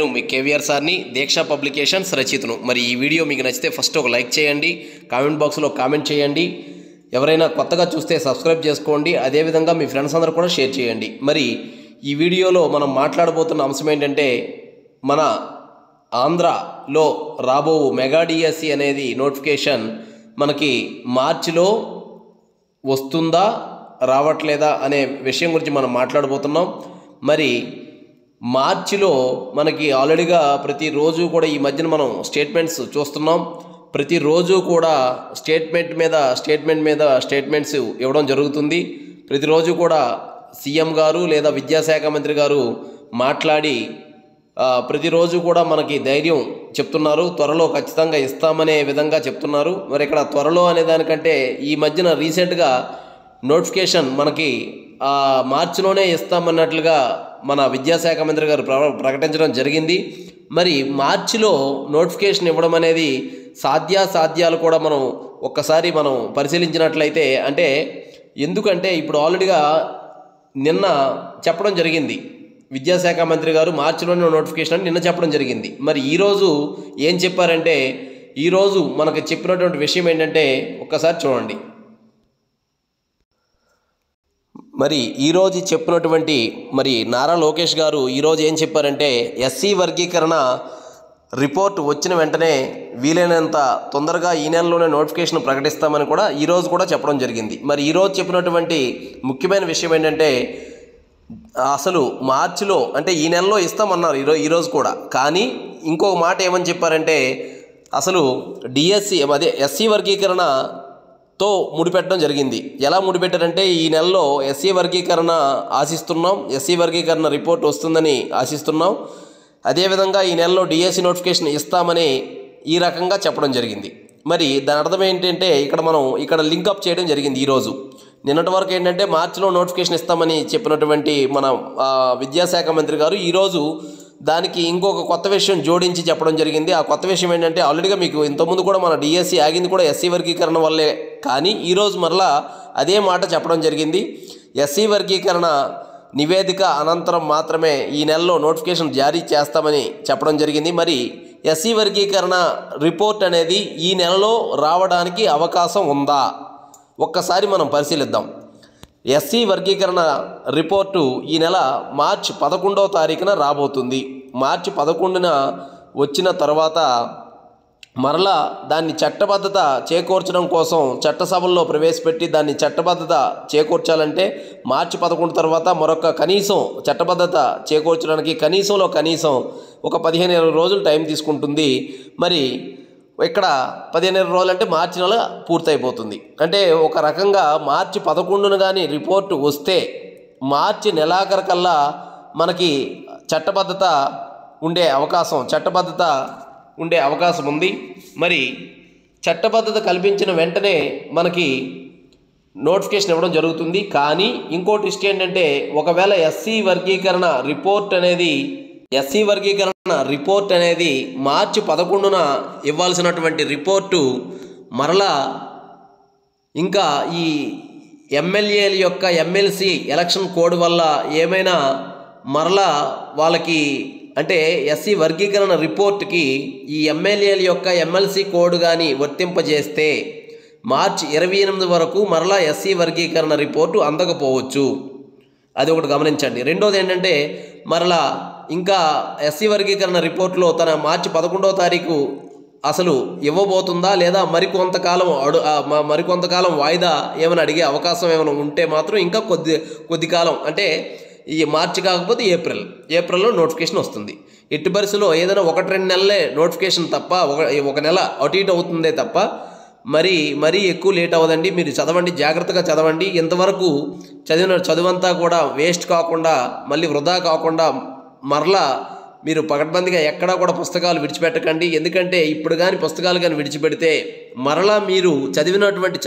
మీ కేవీఆర్ సార్ని దీక్ష పబ్లికేషన్స్ రచయితను. మరి ఈ వీడియో మీకు నచ్చితే ఫస్ట్ ఒక లైక్ చేయండి, కామెంట్ బాక్స్లో కామెంట్ చేయండి, ఎవరైనా కొత్తగా చూస్తే సబ్స్క్రైబ్ చేసుకోండి, అదేవిధంగా మీ ఫ్రెండ్స్ అందరూ కూడా షేర్ చేయండి. మరి ఈ వీడియోలో మనం మాట్లాడబోతున్న అంశం ఏంటంటే, మన ఆంధ్రాలో రాబో మెగా డిఎస్సి అనేది నోటిఫికేషన్ మనకి మార్చిలో వస్తుందా రావట్లేదా అనే విషయం గురించి మనం మాట్లాడబోతున్నాం. మరి మార్చిలో మనకి ఆల్రెడీగా ప్రతిరోజు కూడా ఈ మధ్యన మనం స్టేట్మెంట్స్ చూస్తున్నాం. ప్రతిరోజు కూడా స్టేట్మెంట్స్ ఇవ్వడం జరుగుతుంది. ప్రతిరోజు కూడా సీఎం గారు లేదా విద్యాశాఖ మంత్రి గారు మాట్లాడి ప్రతిరోజు కూడా మనకి ధైర్యం చెప్తున్నారు, త్వరలో ఖచ్చితంగా ఇస్తామనే విధంగా చెప్తున్నారు. మరి ఇక్కడ త్వరలో అనే దానికంటే ఈ మధ్యన రీసెంట్గా నోటిఫికేషన్ మనకి మార్చిలోనే ఇస్తామన్నట్లుగా మన విద్యాశాఖ మంత్రి గారు ప్రకటించడం జరిగింది. మరి మార్చిలో నోటిఫికేషన్ ఇవ్వడం అనేది సాధ్యాలు కూడా మనం ఒక్కసారి మనం పరిశీలించినట్లయితే, అంటే ఎందుకంటే ఇప్పుడు ఆల్రెడీగా నిన్న చెప్పడం జరిగింది విద్యాశాఖ మంత్రి గారు మార్చిలోనే నోటిఫికేషన్ అని నిన్న చెప్పడం జరిగింది. మరి ఈరోజు ఏం చెప్పారంటే, ఈరోజు మనకు చెప్పినటువంటి విషయం ఏంటంటే ఒక్కసారి చూడండి. మరి ఈరోజు చెప్పినటువంటి మరి నారా లోకేష్ గారు ఈరోజు ఏం చెప్పారంటే, ఎస్సీ వర్గీకరణ రిపోర్ట్ వచ్చిన వెంటనే వీలైనంత తొందరగా ఈ నెలలోనే నోటిఫికేషన్ ప్రకటిస్తామని కూడా ఈరోజు కూడా చెప్పడం జరిగింది. మరి ఈరోజు చెప్పినటువంటి ముఖ్యమైన విషయం ఏంటంటే, అసలు మార్చిలో అంటే ఈ నెలలో ఇస్తామన్నారు ఈరోజు కూడా, కానీ ఇంకొక మాట ఏమని చెప్పారంటే, అసలు డిఎస్సి అదే ఎస్సీ వర్గీకరణతో ముడిపెట్టడం జరిగింది. ఎలా ముడిపెట్టారంటే, ఈ నెలలో ఎస్సీ వర్గీకరణ ఆశిస్తున్నాం, ఎస్సీ వర్గీకరణ రిపోర్ట్ వస్తుందని ఆశిస్తున్నాం, అదేవిధంగా ఈ నెలలో డిఎస్సి నోటిఫికేషన్ ఇస్తామని ఈ రకంగా చెప్పడం జరిగింది. మరి దాని అర్థం ఏంటంటే, ఇక్కడ లింకప్ చేయడం జరిగింది. ఈరోజు నిన్నటి వరకు ఏంటంటే మార్చిలో నోటిఫికేషన్ ఇస్తామని చెప్పినటువంటి మన విద్యాశాఖ మంత్రి గారు ఈరోజు దానికి ఇంకొక కొత్త విషయం జోడించి చెప్పడం జరిగింది. ఆ కొత్త విషయం ఏంటంటే, ఆల్రెడీగా మీకు ఇంతకుముందు కూడా మన డిఎస్సి ఆగింది కూడా ఎస్సీ వర్గీకరణ వల్లే, కానీ ఈరోజు మరలా అదే మాట చెప్పడం జరిగింది. ఎస్సీ వర్గీకరణ నివేదిక అనంతరం మాత్రమే ఈ నెలలో నోటిఫికేషన్ జారీ చేస్తామని చెప్పడం జరిగింది. మరి ఎస్సీ వర్గీకరణ రిపోర్ట్ అనేది ఈ నెలలో రావడానికి అవకాశం ఉందా ఒక్కసారి మనం పరిశీలిద్దాం. ఎస్సీ వర్గీకరణ రిపోర్టు ఈ నెల మార్చి 11వ తారీఖున రాబోతుంది. మార్చి 11న వచ్చిన తర్వాత మరలా దాన్ని చట్టబద్ధత చేకూర్చడం కోసం చట్టసభల్లో ప్రవేశపెట్టి దాన్ని చట్టబద్ధత చేకూర్చాలంటే మార్చి 11 తర్వాత మరొక కనీసం చట్టబద్ధత చేకూర్చడానికి కనీసం ఒక 15-20 రోజులు టైం తీసుకుంటుంది. మరి ఇక్కడ 15 రోజులు అంటే మార్చి నెల పూర్తయిపోతుంది. అంటే ఒక రకంగా మార్చి 11న కానీ రిపోర్టు వస్తే మార్చి నెలాఖరికల్లా మనకి చట్టబద్ధత ఉండే అవకాశం ఉంది. మరి చట్టబద్ధత కల్పించిన వెంటనే మనకి నోటిఫికేషన్ ఇవ్వడం జరుగుతుంది. కానీ ఇంకో ట్విస్ట్ ఏంటంటే, ఒకవేళ ఎస్సీ వర్గీకరణ రిపోర్ట్ అనేది మార్చి 11న ఇవ్వాల్సినటువంటి రిపోర్టు మరలా ఇంకా ఈ ఎమ్మెల్యేల యొక్క ఎమ్మెల్సీ ఎలక్షన్ కోడ్ వల్ల ఏమైనా మరలా వాళ్ళకి అంటే ఎస్సీ వర్గీకరణ రిపోర్ట్కి ఈ ఎమ్మెల్యేల యొక్క ఎమ్మెల్సీ కోడ్ కానీ వర్తింపజేస్తే మార్చి 28 వరకు మరలా ఎస్సీ వర్గీకరణ రిపోర్టు అందకపోవచ్చు. అది ఒకటి గమనించండి. రెండోది ఏంటంటే, మరలా ఇంకా ఎస్సీ వర్గీకరణ రిపోర్ట్లో తన మార్చి 11వ తారీఖు అసలు ఇవ్వబోతుందా లేదా మరికొంతకాలం వాయిదా ఏమైనా అడిగే అవకాశం ఏమైనా ఉంటే మాత్రం ఇంకా కొద్ది కాలం అంటే ఈ మార్చి కాకపోతే ఏప్రిల్లో నోటిఫికేషన్ వస్తుంది. ఎట్టి పరిస్థితుల్లో ఏదైనా 1-2 నెలలే నోటిఫికేషన్ తప్ప ఒక నెల అటు ఇటు అవుతుందే తప్ప మరీ ఎక్కువ లేట్ అవ్వదండి. మీరు చదవండి, జాగ్రత్తగా చదవండి. ఇంతవరకు చదివిన చదువంతా కూడా వేస్ట్ కాకుండా మళ్ళీ వృధా కాకుండా మరలా మీరు పకడ్బందీగా ఎక్కడా కూడా పుస్తకాలు విడిచిపెట్టకండి. ఎందుకంటే ఇప్పుడు కానీ పుస్తకాలు కానీ విడిచిపెడితే మరలా మీరు చదివినటువంటి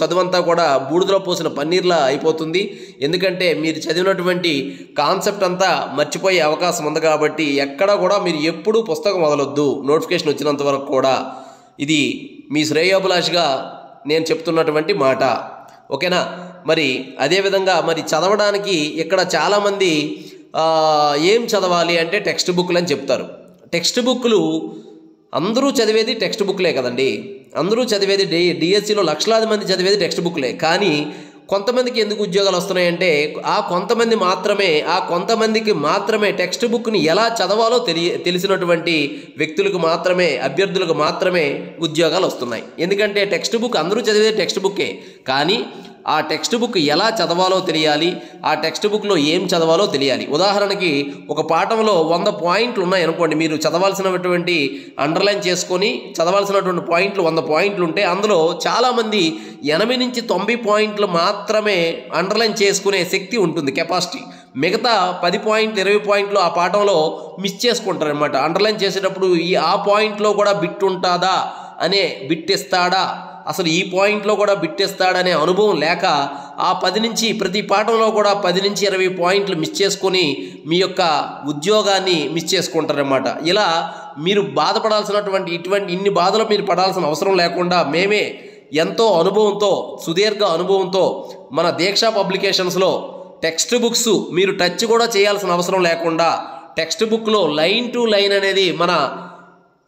చదువంతా కూడా బూడిదలో పోసిన పన్నీర్లా అయిపోతుంది. ఎందుకంటే మీరు చదివినటువంటి కాన్సెప్ట్ అంతా మర్చిపోయే అవకాశం ఉంది. కాబట్టి ఎక్కడా కూడా మీరు ఎప్పుడూ పుస్తకం వదలొద్దు నోటిఫికేషన్ వచ్చినంత వరకు కూడా. ఇది మీ శ్రేయోభిలాషిగా నేను చెప్తున్నటువంటి మాట, ఓకేనా? మరి అదేవిధంగా మరి చదవడానికి ఇక్కడ చాలామంది ఏం చదవాలి అంటే టెక్స్ట్ బుక్లు అని చెప్తారు. టెక్స్ట్ బుక్లు అందరూ చదివేది టెక్స్ట్ బుక్లే కదండి. అందరూ చదివేది డిఎస్సిలో లక్షలాది మంది చదివేది టెక్స్ట్ బుక్లే. కానీ కొంతమందికి ఎందుకు ఉద్యోగాలు వస్తున్నాయంటే ఆ కొంతమందికి మాత్రమే టెక్స్ట్ బుక్ని ఎలా చదవాలో తెలిసినటువంటి వ్యక్తులకు మాత్రమే, అభ్యర్థులకు మాత్రమే ఉద్యోగాలు వస్తున్నాయి. ఎందుకంటే టెక్స్ట్ బుక్ అందరూ చదివేది టెక్స్ట్ బుక్కే, కానీ ఆ టెక్స్ట్ బుక్ ఎలా చదవాలో తెలియాలి, ఆ టెక్స్ట్ బుక్లో ఏం చదవాలో తెలియాలి. ఉదాహరణకి ఒక పాఠంలో 100 పాయింట్లు ఉన్నాయనుకోండి, మీరు చదవాల్సినటువంటి అండర్లైన్ చేసుకొని చదవాల్సినటువంటి పాయింట్లు 100 పాయింట్లు ఉంటే అందులో చాలామంది 80 నుంచి 90 పాయింట్లు మాత్రమే అండర్లైన్ చేసుకునే శక్తి ఉంటుంది, కెపాసిటీ. మిగతా 10 పాయింట్లు 20 పాయింట్లు ఆ పాఠంలో మిస్ చేసుకుంటారు అనమాట. అండర్లైన్ చేసేటప్పుడు ఆ పాయింట్లో కూడా బిట్ ఉంటుందా అనే, బిట్ ఇస్తాడా, అసలు ఈ పాయింట్లో కూడా బిట్టేస్తాడనే అనుభవం లేక ఆ 10 నుంచి ప్రతి పాఠంలో కూడా 10 నుంచి 20 పాయింట్లు మిస్ చేసుకొని మీ యొక్క ఉద్యోగాన్ని మిస్ చేసుకుంటారన్నమాట. ఇలా మీరు బాధపడాల్సినటువంటి ఇన్ని బాధలు మీరు పడాల్సిన అవసరం లేకుండా మేమే ఎంతో అనుభవంతో, సుదీర్ఘ అనుభవంతో మన దీక్ష పబ్లికేషన్స్లో టెక్స్ట్ బుక్స్ మీరు టచ్ కూడా చేయాల్సిన అవసరం లేకుండా టెక్స్ట్ బుక్లో లైన్ టు లైన్ అనేది మన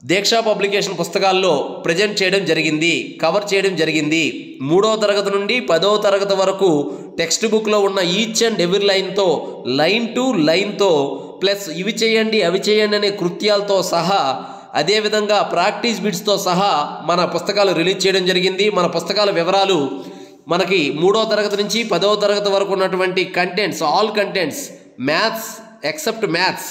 దీక్ష పబ్లికేషన్ పుస్తకాల్లో ప్రజెంట్ చేయడం జరిగింది, కవర్ చేయడం జరిగింది. 3వ తరగతి నుండి 10వ తరగతి వరకు టెక్స్ట్ బుక్లో ఉన్న ఈచ్ అండ్ ఎవ్రీ లైన్తో, లైన్ టు లైన్తో, ప్లస్ ఇవి చేయండి అవి చేయండి అనే కృత్యాలతో సహా, అదేవిధంగా ప్రాక్టీస్ బిట్స్తో సహా మన పుస్తకాలు రిలీజ్ చేయడం జరిగింది. మన పుస్తకాల వివరాలు మనకి 3వ తరగతి నుంచి 10వ తరగతి వరకు ఉన్నటువంటి contents, all contents, maths except maths,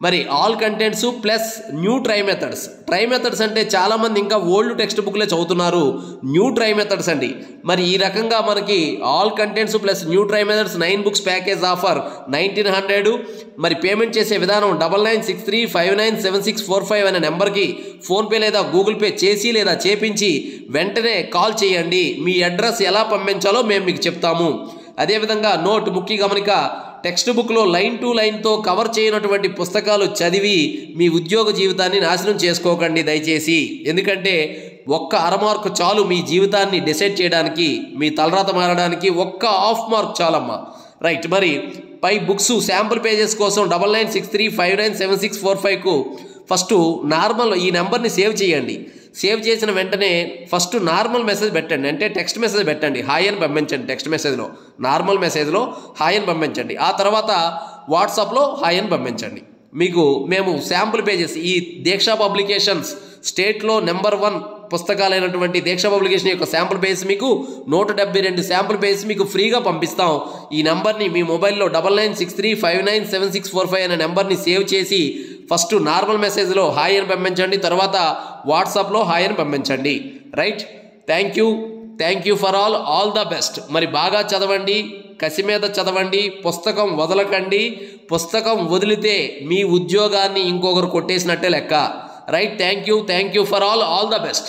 మరి all contents plus new try methods. Try methods అంటే చాలామంది ఇంకా ఓల్డ్ టెక్స్ట్ బుక్లే చదువుతున్నారు, న్యూ ట్రై మెథడ్స్ అండి. మరి ఈ రకంగా మనకి all contents plus new try methods 9 books package offer 1900. మరి పేమెంట్ చేసే విధానం 9963597645 అనే నెంబర్కి ఫోన్పే లేదా గూగుల్ పే చేసి లేదా చేపించి వెంటనే కాల్ చేయండి. మీ అడ్రస్ ఎలా పంపించాలో మేము మీకు చెప్తాము. అదేవిధంగా నోట్, ముఖ్య గమనిక, టెక్స్ట్ బుక్లో లైన్ టు లైన్తో కవర్ చేయనటువంటి పుస్తకాలు చదివి మీ ఉద్యోగ జీవితాన్ని నాశనం చేసుకోకండి దయచేసి. ఎందుకంటే ఒక్క అరమార్కు చాలు మీ జీవితాన్ని డిసైడ్ చేయడానికి, మీ తలరాత మారడానికి ఒక్క హాఫ్ మార్క్ చాలమ్మా. రైట్, మరి పై బుక్స్ శాంపుల్ పేజెస్ కోసం 9963597645కు ఫస్ట్ నార్మల్ ఈ నెంబర్ని సేవ్ చేయండి. సేవ్ చేసిన వెంటనే ఫస్ట్ నార్మల్ మెసేజ్ పెట్టండి, అంటే టెక్స్ట్ మెసేజ్ పెట్టండి, హాయ్ అని పంపించండి. టెక్స్ట్ మెసేజ్లో, నార్మల్ మెసేజ్లో హాయ్ అని పంపించండి. ఆ తర్వాత వాట్సాప్లో హాయ్ అని పంపించండి. మీకు మేము శాంపుల్ పేజెస్, ఈ దీక్ష పబ్లికేషన్స్ స్టేట్లో నెంబర్ 1 పుస్తకాలైనటువంటి దీక్ష పబ్లికేషన్ యొక్క శాంపుల్ పేజెస్ మీకు 172 శాంపుల్ పేజెస్ మీకు ఫ్రీగా పంపిస్తాం. ఈ నెంబర్ని మీ మొబైల్లో 9963597645 అనే నెంబర్ని సేవ్ చేసి ఫస్ట్ నార్మల్ మెసేజ్లో హాయ్ అని పంపించండి, తర్వాత వాట్సాప్లో హాయ్ అని పంపించండి. Right, thank you for all the best. మరి బాగా చదవండి, కసి మీద చదవండి, పుస్తకం వదలకండి. పుస్తకం వదిలితే మీ ఉద్యోగాన్ని ఇంకొకరు కొట్టేసినట్టే లెక్క. Right, thank you for all the best.